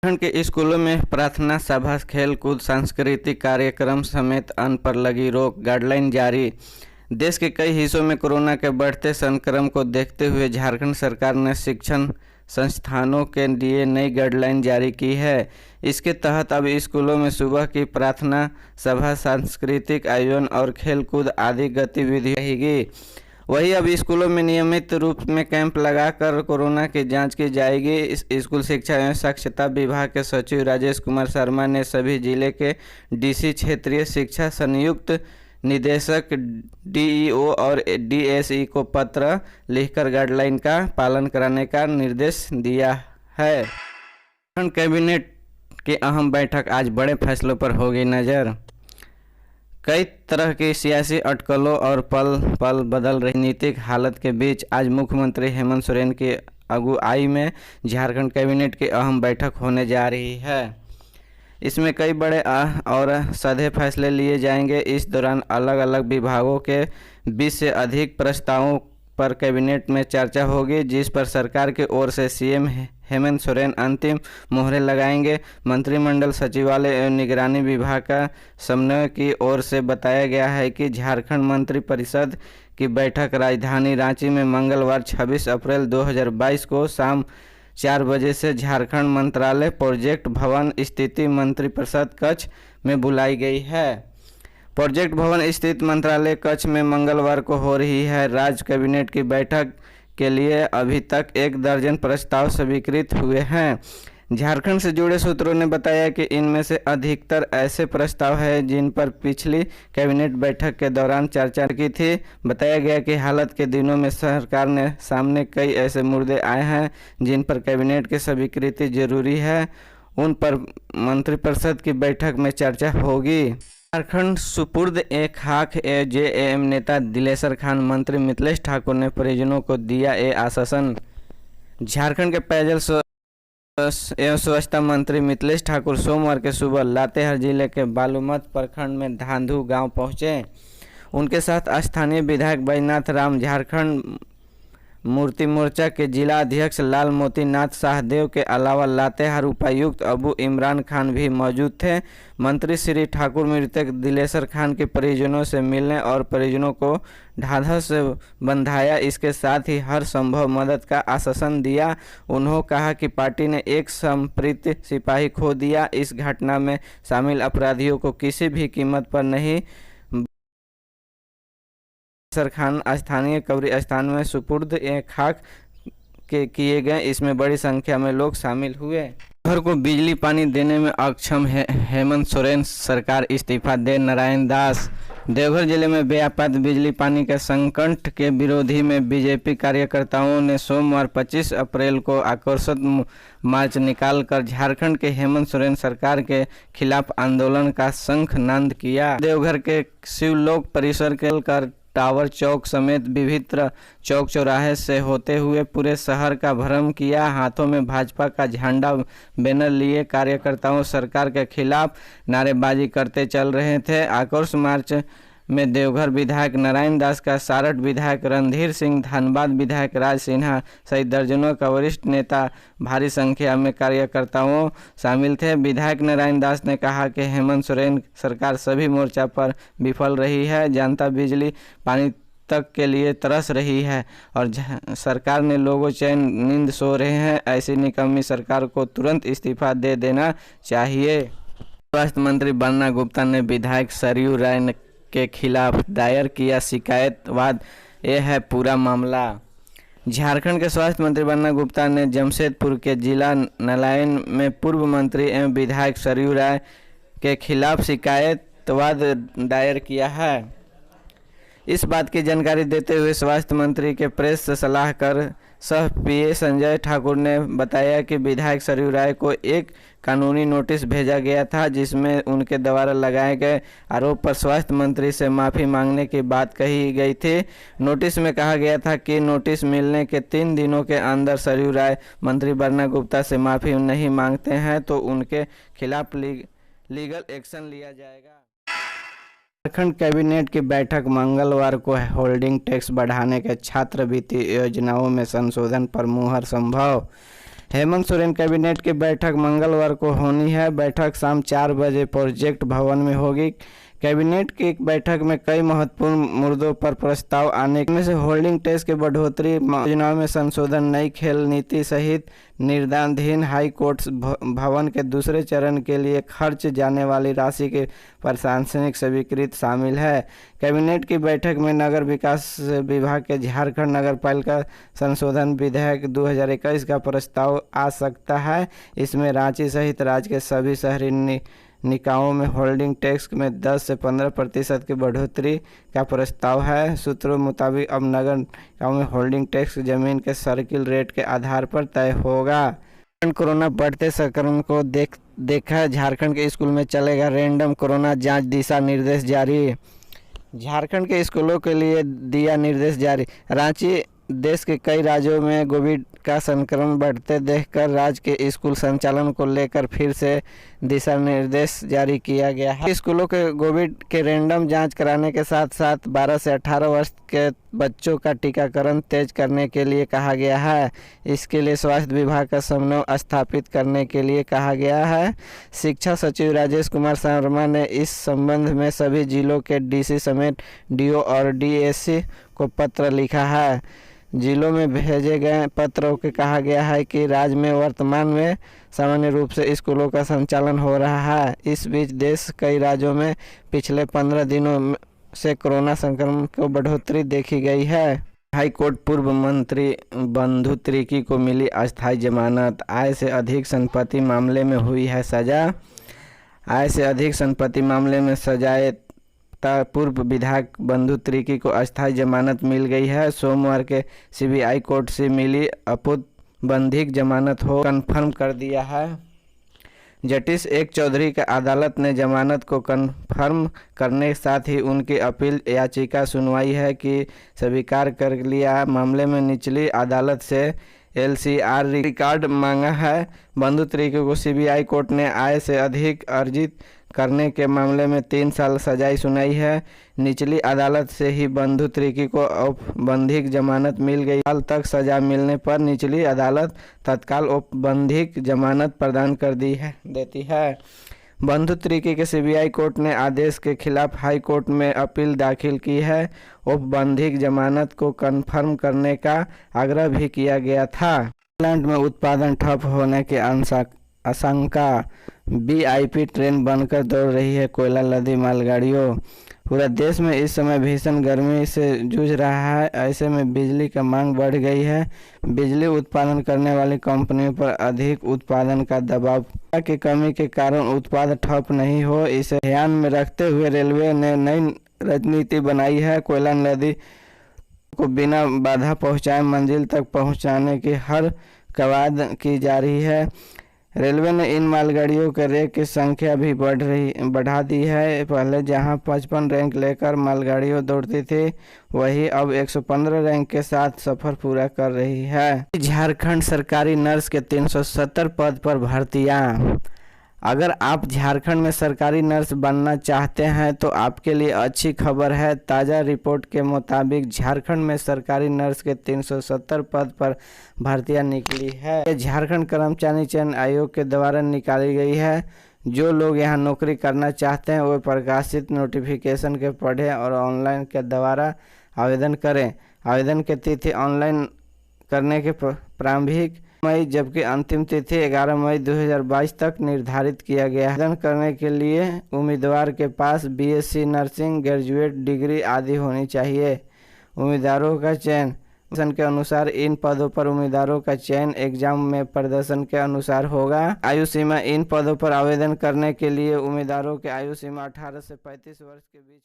उत्तराखंड के स्कूलों में प्रार्थना सभा, खेल कूद, सांस्कृतिक कार्यक्रम समेत अन्य पर लगी रोक, गाइडलाइन जारी। देश के कई हिस्सों में कोरोना के बढ़ते संक्रमण को देखते हुए झारखंड सरकार ने शिक्षण संस्थानों के लिए नई गाइडलाइन जारी की है। इसके तहत अब स्कूलों में सुबह की प्रार्थना सभा, सांस्कृतिक आयोजन और खेल कूद आदि गतिविधि रहेगी। वहीं अब स्कूलों में नियमित रूप में कैंप लगाकर कोरोना की जांच की जाएगी। स्कूल शिक्षा एवं साक्षरता विभाग के सचिव राजेश कुमार शर्मा ने सभी जिले के डीसी, क्षेत्रीय शिक्षा संयुक्त निदेशक, डीईओ और डीएसई को पत्र लिखकर गाइडलाइन का पालन कराने का निर्देश दिया है। कैबिनेट की अहम बैठक, आज बड़े फैसलों पर होगी नज़र। कई तरह की सियासी अटकलों और पल पल बदल रही नीतिक हालत के बीच आज मुख्यमंत्री हेमंत सोरेन की अगुवाई में झारखंड कैबिनेट की अहम बैठक होने जा रही है। इसमें कई बड़े और सधे फैसले लिए जाएंगे। इस दौरान अलग अलग विभागों के 20 से अधिक प्रस्तावों पर कैबिनेट में चर्चा होगी, जिस पर सरकार की ओर से सीएम हेमंत सोरेन अंतिम मोहरें लगाएंगे। मंत्रिमंडल सचिवालय एवं निगरानी विभाग का समन्वय की ओर से बताया गया है कि झारखंड मंत्रिपरिषद की बैठक राजधानी रांची में मंगलवार 26 अप्रैल 2022 को शाम 4 बजे से झारखंड मंत्रालय प्रोजेक्ट भवन स्थित मंत्रिपरिषद कक्ष में बुलाई गई है। प्रोजेक्ट भवन स्थित मंत्रालय कक्ष में मंगलवार को हो रही है राज्य कैबिनेट की बैठक के लिए अभी तक 1 दर्जन प्रस्ताव स्वीकृत हुए हैं। झारखंड से जुड़े सूत्रों ने बताया कि इनमें से अधिकतर ऐसे प्रस्ताव हैं जिन पर पिछली कैबिनेट बैठक के दौरान चर्चा की थी। बताया गया कि हालत के दिनों में सरकार ने सामने कई ऐसे मुद्दे आए हैं जिन पर कैबिनेट की स्वीकृति जरूरी है। उन पर मंत्रिपरिषद की बैठक में चर्चा होगी। झारखंड सुपुर्द ए खाक जेएम नेता दिलेसर खान, मंत्री मिथिलेश ठाकुर ने परिजनों को दिया आश्वासन। झारखंड के पेयजल एवं स्वच्छता मंत्री मिथिलेश ठाकुर सोमवार के सुबह लातेहार जिले के बालूमत प्रखंड में धांधु गांव पहुंचे। उनके साथ स्थानीय विधायक बैजनाथ राम, झारखंड मूर्ति मोर्चा के जिला अध्यक्ष लाल मोती नाथ शाहदेव के अलावा लातेहार उपायुक्त अबू इमरान खान भी मौजूद थे। मंत्री श्री ठाकुर मृतक दिलेसर खान के परिजनों से मिलने और परिजनों को ढाढ़स से बंधाया। इसके साथ ही हर संभव मदद का आश्वासन दिया। उन्होंने कहा कि पार्टी ने एक संप्रति सिपाही खो दिया। इस घटना में शामिल अपराधियों को किसी भी कीमत पर नहीं खान स्थानीय कब्रिस्तान में सुपुर्द खाक के किए गए। इसमें बड़ी संख्या में लोग शामिल हुए। घर को बिजली पानी देने में अक्षम है हेमंत सोरेन, सरकार इस्तीफा दे नारायण दास। देवघर जिले में व्यापक बिजली पानी के संकट के विरोधी में बीजेपी कार्यकर्ताओं ने सोमवार 25 अप्रैल को आक्रोशित मार्च निकालकर झारखंड के हेमंत सोरेन सरकार के खिलाफ आंदोलन का शंखनाद किया। देवघर के शिवलोक परिसर के कर टावर चौक समेत विभिन्न चौक चौराहे से होते हुए पूरे शहर का भ्रमण किया। हाथों में भाजपा का झंडा, बैनर लिए कार्यकर्ताओं सरकार के खिलाफ नारेबाजी करते चल रहे थे। आक्रोश मार्च में देवघर विधायक नारायण दास का सारठ विधायक रणधीर सिंह, धनबाद विधायक राज सिन्हा सहित दर्जनों का वरिष्ठ नेता भारी संख्या में कार्यकर्ताओं शामिल थे। विधायक नारायण दास ने कहा कि हेमंत सोरेन सरकार सभी मोर्चा पर विफल रही है। जनता बिजली पानी तक के लिए तरस रही है और सरकार ने लोगों चैन नींद सो रहे हैं। ऐसी निकम्मी सरकार को तुरंत इस्तीफा दे देना चाहिए। स्वास्थ्य मंत्री बन्ना गुप्ता ने विधायक सरयू राय के खिलाफ दायर किया शिकायत, वाद यह है पूरा मामला। झारखंड के स्वास्थ्य मंत्री बन्ना गुप्ता ने जमशेदपुर के जिला नलायन में पूर्व मंत्री एवं विधायक सरयू राय के खिलाफ शिकायत वाद दायर किया है। इस बात की जानकारी देते हुए स्वास्थ्य मंत्री के प्रेस सलाहकार सह पीए संजय ठाकुर ने बताया कि विधायक सरयू राय को एक कानूनी नोटिस भेजा गया था, जिसमें उनके द्वारा लगाए गए आरोप पर स्वास्थ्य मंत्री से माफ़ी मांगने की बात कही गई थी। नोटिस में कहा गया था कि नोटिस मिलने के 3 दिनों के अंदर सरयू राय मंत्री बन्ना गुप्ता से माफ़ी नहीं मांगते हैं तो उनके खिलाफ लीगल एक्शन लिया जाएगा। झारखंड कैबिनेट की बैठक मंगलवार को होल्डिंग टैक्स बढ़ाने के छात्रवृत्ति योजनाओं में संशोधन पर मुहर संभव। हेमंत सोरेन कैबिनेट की बैठक मंगलवार को होनी है। बैठक शाम 4 बजे प्रोजेक्ट भवन में होगी। कैबिनेट की एक बैठक में कई महत्वपूर्ण मुद्दों पर प्रस्ताव आने में से होल्डिंग टैक्स की बढ़ोतरी, योजनाओं में संशोधन, नई खेल नीति सहित निर्माणाधीन हाई कोर्ट भवन के दूसरे चरण के लिए खर्च जाने वाली राशि की प्रशासनिक स्वीकृति शामिल है। कैबिनेट की बैठक में नगर विकास विभाग के झारखंड नगरपालिका संशोधन विधेयक 2021 का प्रस्ताव आ सकता है। इसमें रांची सहित राज्य के सभी शहरी निकायों में होल्डिंग टैक्स में 10 से 15% की बढ़ोतरी का प्रस्ताव है। सूत्रों मुताबिक अब नगर निकायों में होल्डिंग टैक्स जमीन के सर्किल रेट के आधार पर तय होगा। कोरोना बढ़ते संक्रमण को देखा झारखंड के स्कूल में चलेगा रैंडम कोरोना जांच, दिशा निर्देश जारी। झारखंड के स्कूलों के लिए दिया निर्देश जारी। रांची देश के कई राज्यों में कोविड का संक्रमण बढ़ते देखकर राज्य के स्कूल संचालन को लेकर फिर से दिशा निर्देश जारी किया गया है। स्कूलों के कोविड के रैंडम जांच कराने के साथ साथ 12 से 18 वर्ष के बच्चों का टीकाकरण तेज करने के लिए कहा गया है। इसके लिए स्वास्थ्य विभाग का समन्वय स्थापित करने के लिए कहा गया है। शिक्षा सचिव राजेश कुमार शर्मा ने इस संबंध में सभी जिलों के डीसी समेत डीओ और डीएससी को पत्र लिखा है। जिलों में भेजे गए पत्रों के कहा गया है कि राज्य में वर्तमान में सामान्य रूप से स्कूलों का संचालन हो रहा है। इस बीच देश कई राज्यों में पिछले 15 दिनों से कोरोना संक्रमण को बढ़ोतरी देखी गई है। हाई कोर्ट पूर्व मंत्री बंधु तिर्की को मिली अस्थायी जमानत। आय से अधिक संपत्ति मामले में हुई है सजा। आय से अधिक संपत्ति मामले में सजाए पूर्व विधायक बंधु तिर्की को अस्थायी जमानत मिल गई है। सोमवार के सीबीआई कोर्ट से मिली आपत्तिबंधिक जमानत हो कन्फर्म कर दिया है। जस्टिस एक चौधरी की अदालत ने जमानत को कन्फर्म करने के साथ ही उनकी अपील याचिका सुनवाई है कि स्वीकार कर लिया। मामले में निचली अदालत से LCR रिकॉर्ड मांगा है। बंधु तिर्की को सीबीआई कोर्ट ने आय से अधिक अर्जित करने के मामले में 3 साल सजाई सुनाई है। निचली अदालत से ही बंधु तिर्की को औपबंधिक जमानत मिल गई। साल तक सजा मिलने पर निचली अदालत तत्काल औपबंधिक जमानत प्रदान कर देती है। बंधु तिर्की के सीबीआई कोर्ट ने आदेश के खिलाफ हाई कोर्ट में अपील दाखिल की है। औपबंधिक जमानत को कन्फर्म करने का आग्रह भी किया गया था। प्लांट में उत्पादन ठप होने की आशंका। VIP ट्रेन बनकर दौड़ रही है कोयला लदी मालगाड़ियों। पूरा देश में इस समय भीषण गर्मी से जूझ रहा है। ऐसे में बिजली का मांग बढ़ गई है। बिजली उत्पादन करने वाली कंपनियों पर अधिक उत्पादन का दबाव की कमी के कारण उत्पादन ठप नहीं हो, इसे ध्यान में रखते हुए रेलवे ने नई रणनीति बनाई है। कोयला नदी को बिना बाधा पहुंचाए मंजिल तक पहुंचाने की हर कवायद की जा रही है। रेलवे ने इन मालगाड़ियों के रैक की संख्या भी बढ़ा दी है। पहले जहां 55 रैंक लेकर मालगाड़ियां दौड़ती थी, वही अब 115 रैंक के साथ सफर पूरा कर रही है। झारखंड सरकारी नर्स के 370 पद पर भर्तियां। अगर आप झारखंड में सरकारी नर्स बनना चाहते हैं तो आपके लिए अच्छी खबर है। ताज़ा रिपोर्ट के मुताबिक झारखंड में सरकारी नर्स के 370 पद पर भर्तियां निकली है। झारखंड कर्मचारी चयन आयोग के द्वारा निकाली गई है। जो लोग यहां नौकरी करना चाहते हैं वे प्रकाशित नोटिफिकेशन के पढ़ें और ऑनलाइन के द्वारा आवेदन करें। आवेदन की तिथि ऑनलाइन करने के प्रारंभिक मई जबकि अंतिम तिथि 11 मई 2022 तक निर्धारित किया गया है। आवेदन करने के लिए उम्मीदवार के पास BSc नर्सिंग ग्रेजुएट डिग्री आदि होनी चाहिए। उम्मीदवारों का चयन के अनुसार इन पदों पर उम्मीदवारों का चयन एग्जाम में प्रदर्शन के अनुसार होगा। आयु सीमा इन पदों पर आवेदन करने के लिए उम्मीदवारों की आयु सीमा 18 से 35 वर्ष के बीच